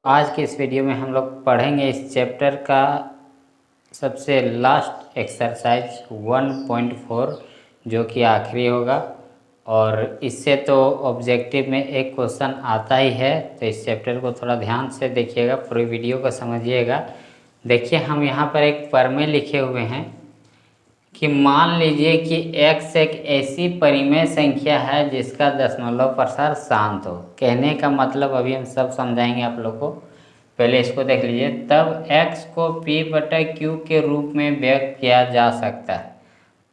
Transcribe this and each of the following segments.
आज के इस वीडियो में हम लोग पढ़ेंगे इस चैप्टर का सबसे लास्ट एक्सरसाइज 1.4 जो कि आखिरी होगा। और इससे तो ऑब्जेक्टिव में एक क्वेश्चन आता ही है, तो इस चैप्टर को थोड़ा ध्यान से देखिएगा, पूरी वीडियो को समझिएगा। देखिए हम यहाँ पर एक प्रमेय लिखे हुए हैं कि मान लीजिए कि x एक ऐसी परिमेय संख्या है जिसका दशमलव प्रसार शांत हो। कहने का मतलब अभी हम सब समझाएंगे आप लोग को, पहले इसको देख लीजिए। तब x को p/q के रूप में व्यक्त किया जा सकता है।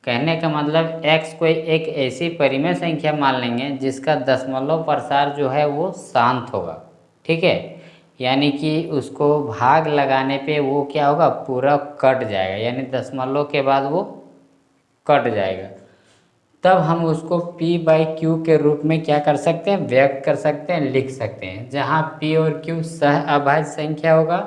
कहने का मतलब x को एक ऐसी परिमेय संख्या मान लेंगे जिसका दशमलव प्रसार जो है वो शांत होगा, ठीक है। यानी कि उसको भाग लगाने पे वो क्या होगा, पूरा कट जाएगा, यानी दशमलव के बाद वो कट जाएगा। तब हम उसको p/q के रूप में क्या कर सकते हैं, व्यक्त कर सकते हैं, लिख सकते हैं। जहाँ p और q सह अभाज्य संख्या होगा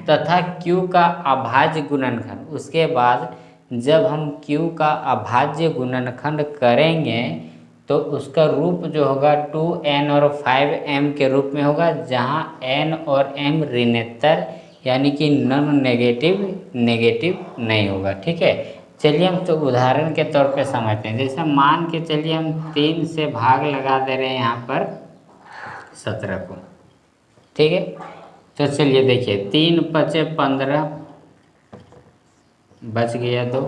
तथा q का अभाज्य गुणनखंड। उसके बाद जब हम q का अभाज्य गुणनखंड करेंगे तो उसका रूप जो होगा 2n और 5m के रूप में होगा, जहाँ n और m ऋणात्मक यानी कि नॉन नेगेटिव नहीं होगा, ठीक है। चलिए हम तो उदाहरण के तौर पे समझते हैं। जैसे मान के चलिए हम 3 से भाग लगा दे रहे हैं यहाँ पर 17 को, ठीक है। तो चलिए देखिए 3 × 5 = 15 बच गया 2।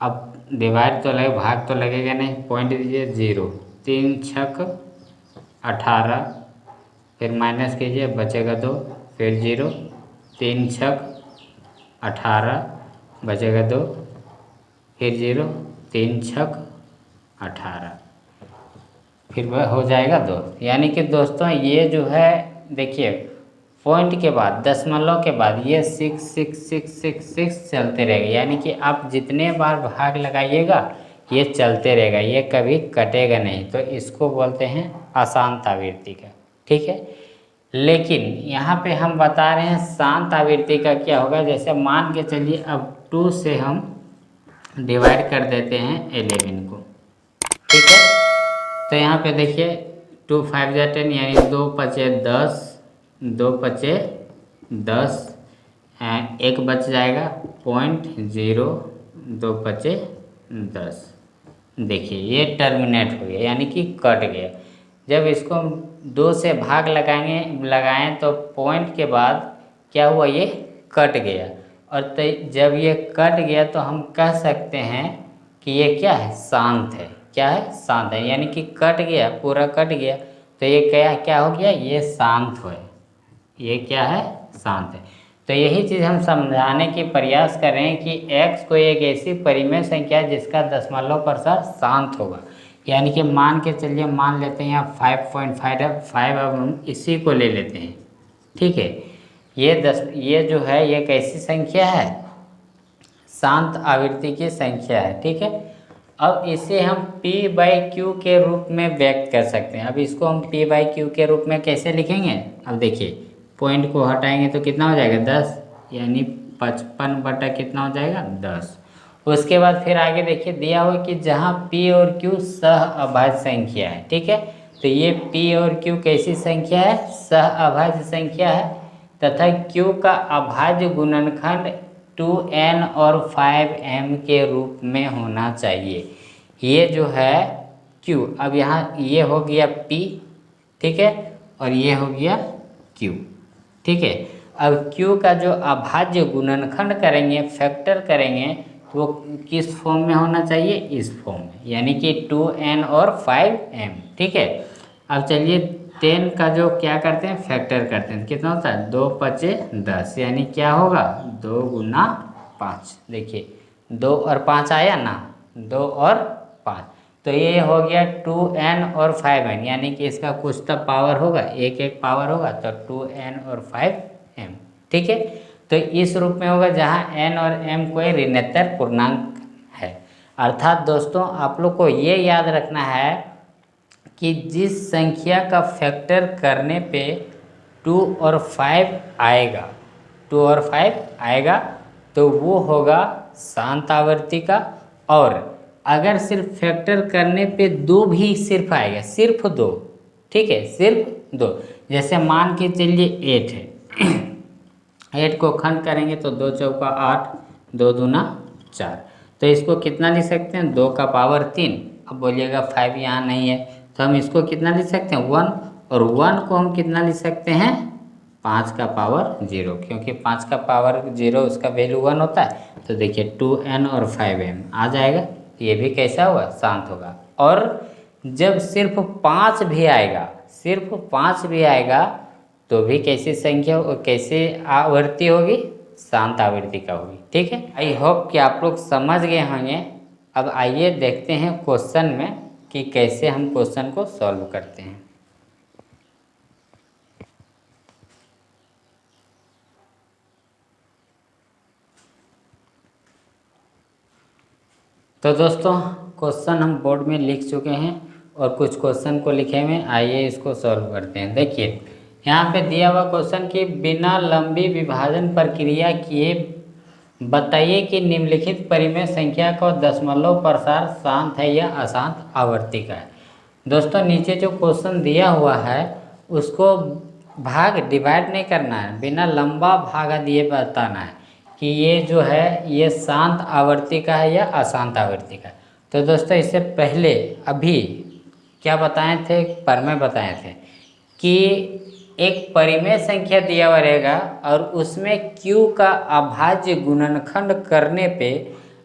अब डिवाइड तो लगे, भाग तो लगेगा नहीं, पॉइंट दीजिए 0। 3 × 6 = 18, फिर माइनस कीजिए बचेगा 2, फिर 0। 3 × 6 = 18 बचेगा 2, फिर 0। 3 × 6 = 18, फिर वह हो जाएगा 2। यानी कि दोस्तों ये जो है देखिए पॉइंट के बाद दशमलव के बाद ये 6 6 6 6 6 चलते रहेगा। यानी कि आप जितने बार भाग लगाइएगा ये चलते रहेगा, ये कभी कटेगा नहीं। तो इसको बोलते हैं अशांत आवृत्ति का, ठीक है। लेकिन यहाँ पे हम बता रहे हैं शांत आवृत्ति का क्या होगा। जैसे मान के चलिए अब 2 से हम डिवाइड कर देते हैं 11 को, ठीक है। तो यहाँ पे देखिए 2 × 5 = 10, यानी 2 × 5 = 10, 2 × 5 = 10, एक बच जाएगा 0.0, 2 × 5 = 10। देखिए ये टर्मिनेट हो गया, यानी कि कट गया। जब इसको हम 2 से भाग लगाएं तो पॉइंट के बाद क्या हुआ, ये कट गया। और जब ये कट गया तो हम कह सकते हैं कि ये क्या है, शांत है। क्या है, शांत है, यानी कि कट गया, पूरा कट गया। तो ये क्या हो गया, ये शांत है। ये क्या है, शांत है। तो यही चीज़ हम समझाने की प्रयास कर रहे हैं कि x को एक ऐसी परिमेय संख्या है जिसका दशमलव प्रसार शांत होगा। यानी कि मान के चलिए मान लेते हैं यहाँ 5.5, अब हम इसी को ले लेते हैं, ठीक है। ये जो है ये कैसी संख्या है, शांत आवृत्ति की संख्या है, ठीक है। अब इसे हम p/q के रूप में व्यक्त कर सकते हैं। अब इसको हम p/q के रूप में कैसे लिखेंगे, अब देखिए पॉइंट को हटाएंगे तो कितना हो जाएगा 10, यानी 55 कितना हो जाएगा 10। उसके बाद फिर आगे देखिए दिया हुआ कि जहाँ p और q सह अभाज्य संख्या है, ठीक है। तो ये p और q कैसी संख्या है, सह अभाज्य संख्या है, तथा q का अभाज्य गुणनखंड 2n और 5m के रूप में होना चाहिए। ये जो है q, अब यहाँ ये हो गया p, ठीक है, और ये हो गया q, ठीक है। अब q का जो अभाज्य गुणनखंड करेंगे, फैक्टर करेंगे, तो वो किस फॉर्म में होना चाहिए, इस फॉर्म में, यानी कि 2n और 5m, ठीक है। अब चलिए 10 का जो क्या करते हैं, फैक्टर करते हैं, कितना होता है 2 × 5 = 10, यानी क्या होगा 2 × 5। देखिए 2 और 5 आया ना, 2 और 5, तो ये हो गया 2n और 5m, यानी कि इसका कुछ तो पावर होगा, एक पावर होगा, तो 2n और 5m, ठीक है। तो इस रूप में होगा जहाँ n और m कोई ऋणात्मक पूर्णांक है। अर्थात दोस्तों आप लोग को ये याद रखना है कि जिस संख्या का फैक्टर करने पे 2 और 5 आएगा, 2 और 5 आएगा, तो वो होगा शांत आवृत्ति का। और अगर सिर्फ फैक्टर करने पे 2 भी सिर्फ आएगा, सिर्फ 2, ठीक है, सिर्फ 2। जैसे मान के चलिए 8 है 8 को खंड करेंगे तो 2 चौका 8, 2 दूना 4। तो इसको कितना लिख सकते हैं, 2 का पावर 3। अब बोलिएगा 5 यहाँ नहीं है, तो हम इसको कितना लिख सकते हैं 1, और 1 को हम कितना लिख सकते हैं 5 का पावर 0, क्योंकि 5 का पावर 0 उसका वैल्यू 1 होता है। तो देखिए 2n और 5m आ जाएगा, ये भी कैसा होगा, शांत होगा। और जब सिर्फ 5 भी आएगा, सिर्फ 5 भी आएगा तो भी कैसी संख्या, कैसे आवृत्ति होगी, शांत आवृत्ति का होगी। ठीक है, आई होप कि आप लोग समझ गए होंगे। अब आइए देखते हैं क्वेश्चन में कि कैसे हम क्वेश्चन को सॉल्व करते हैं। तो दोस्तों क्वेश्चन हम बोर्ड में लिख चुके हैं और कुछ क्वेश्चन को लिखे हुए, आइए इसको सॉल्व करते हैं। देखिए यहाँ पे दिया हुआ क्वेश्चन कि बिना लंबी विभाजन प्रक्रिया किए बताइए कि निम्नलिखित परिमेय संख्या का दशमलव प्रसार शांत है या अशांत आवर्ती का है। दोस्तों नीचे जो क्वेश्चन दिया हुआ है उसको भाग डिवाइड नहीं करना है, बिना लंबा भागा दिए बताना है कि ये जो है ये शांत आवर्ती का है या अशांत आवर्ती का है। तो दोस्तों इससे पहले अभी क्या बताए थे, परिमेय बताए थे कि एक परिमेय संख्या दिया हुआ रहेगा और उसमें q का अभाज्य गुणनखंड करने पे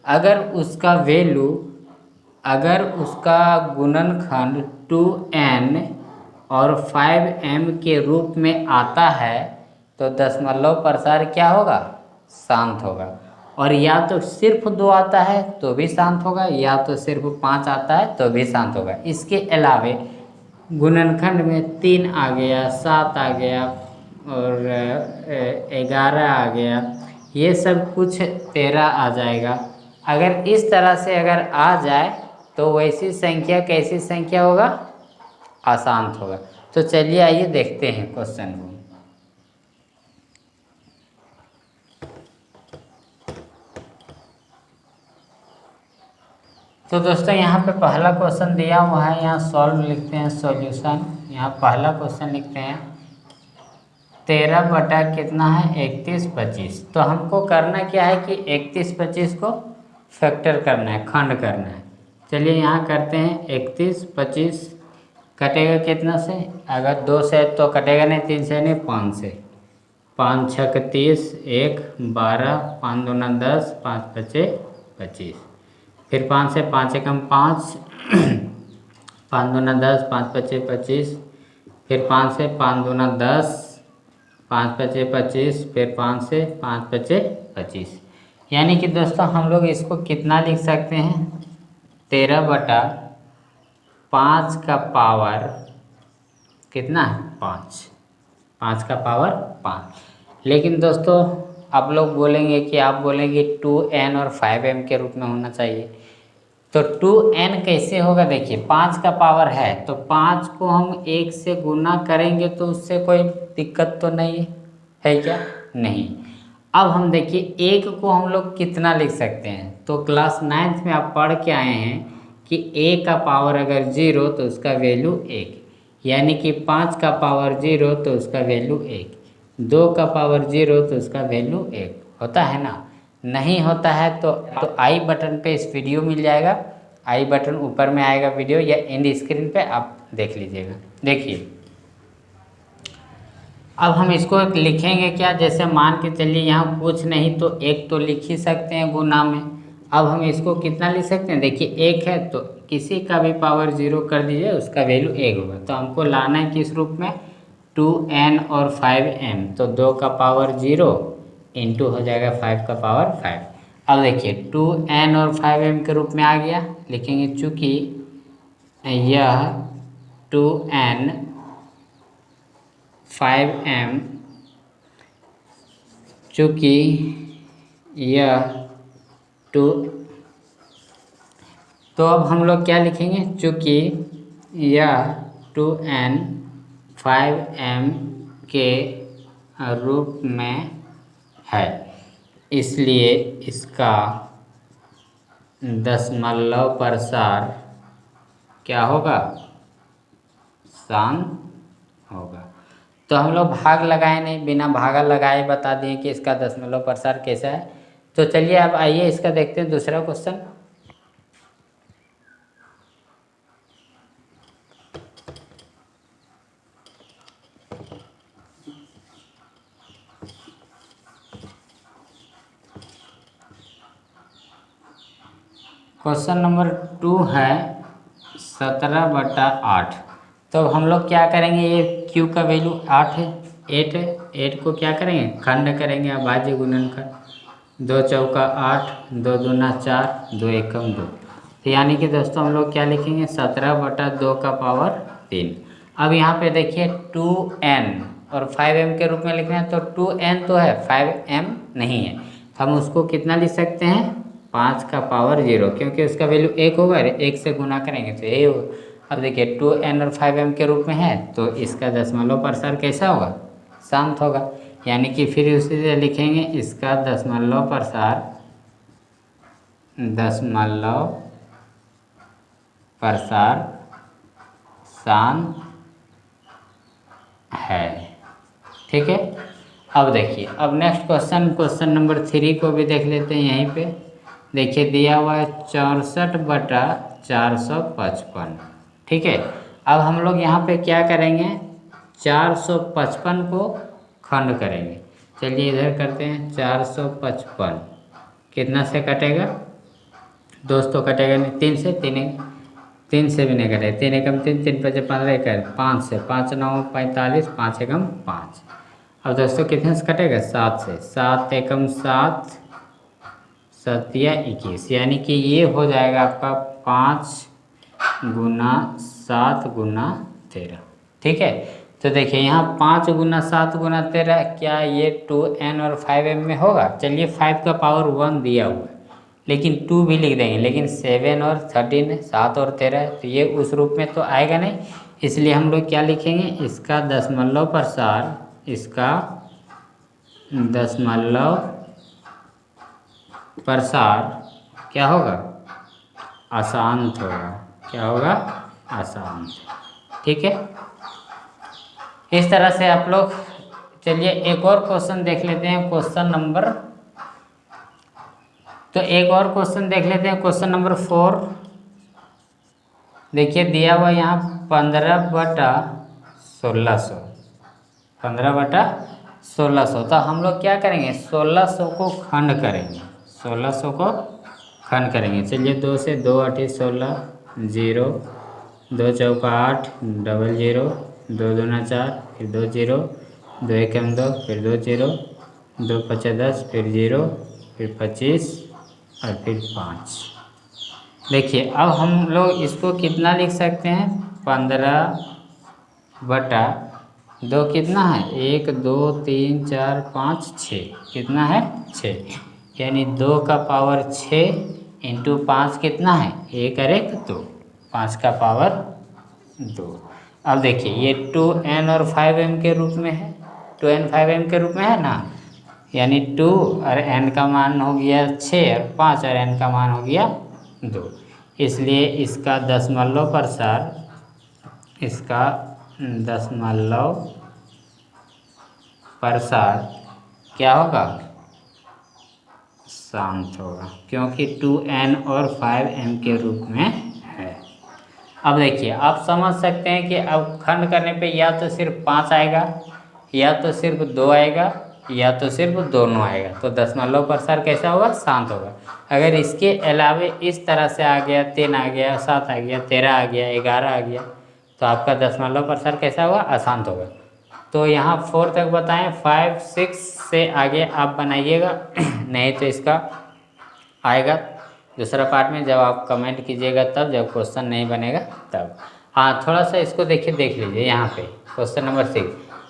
अगर उसका वैल्यू, अगर उसका गुणनखंड 2n और 5m के रूप में आता है तो दशमलव प्रसार क्या होगा, शांत होगा। और या तो सिर्फ 2 आता है तो भी शांत होगा, या तो सिर्फ 5 आता है तो भी शांत होगा। इसके अलावे गुणनखंड में 3 आ गया, 7 आ गया और 11 आ गया, ये सब कुछ 13 आ जाएगा। अगर इस तरह से अगर आ जाए तो वैसी संख्या कैसी संख्या होगा, अशांत होगा। तो चलिए आइए देखते हैं क्वेश्चन को। तो दोस्तों यहाँ पे पहला क्वेश्चन दिया हुआ है, यहाँ सॉल्व लिखते हैं, सॉल्यूशन। यहाँ पहला क्वेश्चन लिखते हैं 13 बटा कितना है 31 25। तो हमको करना क्या है कि 31 25 को फैक्टर करना है, खंड करना है। चलिए यहाँ करते हैं 31 25 कटेगा कितना से, अगर 2 से तो कटेगा नहीं, 3 से नहीं 5 से, 5 6 30, 1 12, 5 दूना 10, 5 5 25, फिर 5 से 5 एकम 5, 5 दूना 10, 5 5 25, फिर 5 से 5 दूना 10, 5 5 25, फिर 5 से 5 5 25। यानी कि दोस्तों हम लोग इसको कितना लिख सकते हैं, 13 बटा 5 का पावर कितना है 5, 5 का पावर 5। लेकिन दोस्तों आप लोग बोलेंगे कि आप बोलेंगे 2n और 5m के रूप में होना चाहिए। तो 2n कैसे होगा, देखिए 5 का पावर है तो 5 को हम 1 से गुना करेंगे तो उससे कोई दिक्कत तो नहीं है क्या, नहीं। अब हम देखिए 1 को हम लोग कितना लिख सकते हैं, तो क्लास 9th में आप पढ़ के आए हैं कि a का पावर अगर 0 तो उसका वैल्यू 1, यानी कि 5 का पावर 0 तो उसका वैल्यू 1, 2 का पावर 0 तो उसका वैल्यू 1 होता है ना। नहीं होता है तो आई बटन पे इस वीडियो मिल जाएगा, आई बटन ऊपर में आएगा वीडियो, या एंड स्क्रीन पे आप देख लीजिएगा। देखिए अब हम इसको लिखेंगे क्या, जैसे मान के चलिए यहाँ कुछ नहीं तो 1 तो लिख ही सकते हैं गुना में। अब हम इसको कितना लिख सकते हैं, देखिए 1 है तो किसी का भी पावर 0 कर दीजिए, उसका वैल्यू 1 होगा। तो हमको लाना है किस रूप में, 2n और 5m, तो 2 का पावर 0 इंटू हो जाएगा 5 का पावर 5। अब देखिए 2n और 5m के रूप में आ गया, लिखेंगे चूँकि यह 2n 5m, चूँकि यह 2, तो अब हम लोग क्या लिखेंगे, चूँकि यह 2n 5m के रूप में है इसलिए इसका दशमलव प्रसार क्या होगा, शांत होगा। तो हम लोग भाग लगाए नहीं, बिना भागा लगाए बता दिए कि इसका दशमलव प्रसार कैसा है। तो चलिए अब आइए इसका देखते हैं दूसरा क्वेश्चन। क्वेश्चन नंबर 2 है 17/8। तो हम लोग क्या करेंगे, ये q का वैल्यू 8 है, 8 है, 8 को क्या करेंगे, खंड करेंगे, अभाज्य गुणनखंड। 2 चौका 8, 2 दूना 4, 2 एकम 2। तो यानी कि दोस्तों हम लोग क्या लिखेंगे, 17/2 का पावर 3। अब यहाँ पे देखिए 2n और 5m के रूप में लिखना है, तो 2n तो है, 5m नहीं है। हम उसको कितना लिख सकते हैं, 5 का पावर 0, क्योंकि उसका वैल्यू 1 होगा, 1 से गुना करेंगे तो ये होगा। अब देखिए 2n और 5m के रूप में है, तो इसका दशमलव प्रसार कैसा होगा, शांत होगा। यानी कि फिर उसी से लिखेंगे, इसका दशमलव प्रसार शांत है। ठीक है। अब देखिए, अब नेक्स्ट क्वेश्चन नंबर 3 को भी देख लेते हैं। यहीं पे देखिए दिया हुआ है 64/455। ठीक है। अब हम लोग यहाँ पे क्या करेंगे, 455 को खंड करेंगे। चलिए इधर करते हैं, 455 कितना से कटेगा, दोस्तों कटेगा नहीं, 3 से, 3 से भी नहीं कटेगा, 3 एकम 3, 3 पचे 15, 5 से, 5 9 45, 5 एकम 5। अब दोस्तों कितने से कटेगा, 7 से, 7 एकम 7, 7 या 21, यानी कि ये हो जाएगा आपका 5 गुना 7 गुना 13। ठीक है। तो देखिए यहाँ 5 गुना 7 गुना 13, क्या ये 2n और 5m में होगा। चलिए 5 का पावर 1 दिया हुआ है, लेकिन 2 भी लिख देंगे, लेकिन 7 और 13 है, 7 और 13 है, तो ये उस रूप में तो आएगा नहीं। इसलिए हम लोग क्या लिखेंगे, इसका दशमलव प्रसार क्या होगा, अशांत होगा। क्या होगा, अशांत। ठीक है। इस तरह से आप लोग, चलिए एक और क्वेश्चन देख लेते हैं, क्वेश्चन नंबर 4। देखिए दिया हुआ यहाँ 15/1600, 15/1600। तो हम लोग क्या करेंगे, 1600 को खंड करेंगे, 1600 को खंड करेंगे। चलिए 2 से, 2 8 16, 0, 2 चौका 8, 00, 2 दूना 4, फिर 2 0, 2 एकम 2, फिर 2 0, 2 पचे 10, फिर 0, फिर 25 और फिर 5। देखिए अब हम लोग इसको कितना लिख सकते हैं, 15/2 कितना है, 1 2 3 4 5 6, कितना है 6, यानी 2 का पावर 6 इंटू 5 कितना है, 1 और 1 2, 5 का पावर 2। अब देखिए ये 2n और 5m के रूप में है, 2n 5m के रूप में है ना, यानी 2 और n का मान हो गया 6 और 5 और n का मान हो गया 2। इसलिए इसका दशमलव प्रसार क्या होगा, शांत होगा, क्योंकि 2n और 5m के रूप में है। अब देखिए आप समझ सकते हैं कि अब खंड करने पे या तो सिर्फ 5 आएगा, या तो सिर्फ 2 आएगा, या तो सिर्फ दोनों आएगा। तो दशमलव प्रसार कैसा होगा, शांत होगा। अगर इसके अलावे इस तरह से आ गया, 3 आ गया, 7 आ गया, 13 आ गया, 11 आ गया, तो आपका दशमलव प्रसार कैसा होगा, अशांत होगा। तो यहाँ 4 तक बताएं, 5 6 से आगे आप बनाइएगा नहीं तो इसका आएगा दूसरा पार्ट में, जब आप कमेंट कीजिएगा तब, जब क्वेश्चन नहीं बनेगा तब। हाँ थोड़ा सा इसको देख लीजिए यहाँ पे क्वेश्चन नंबर 6।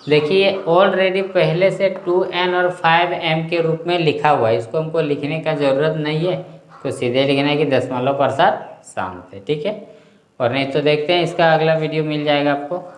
देखिए ऑलरेडी पहले से 2n और 5m के रूप में लिखा हुआ है, इसको हमको लिखने का ज़रूरत नहीं है, तो सीधे लिखना है कि दशमलव प्रसार शांत है। ठीक है। और नहीं तो देखते हैं, इसका अगला वीडियो मिल जाएगा आपको।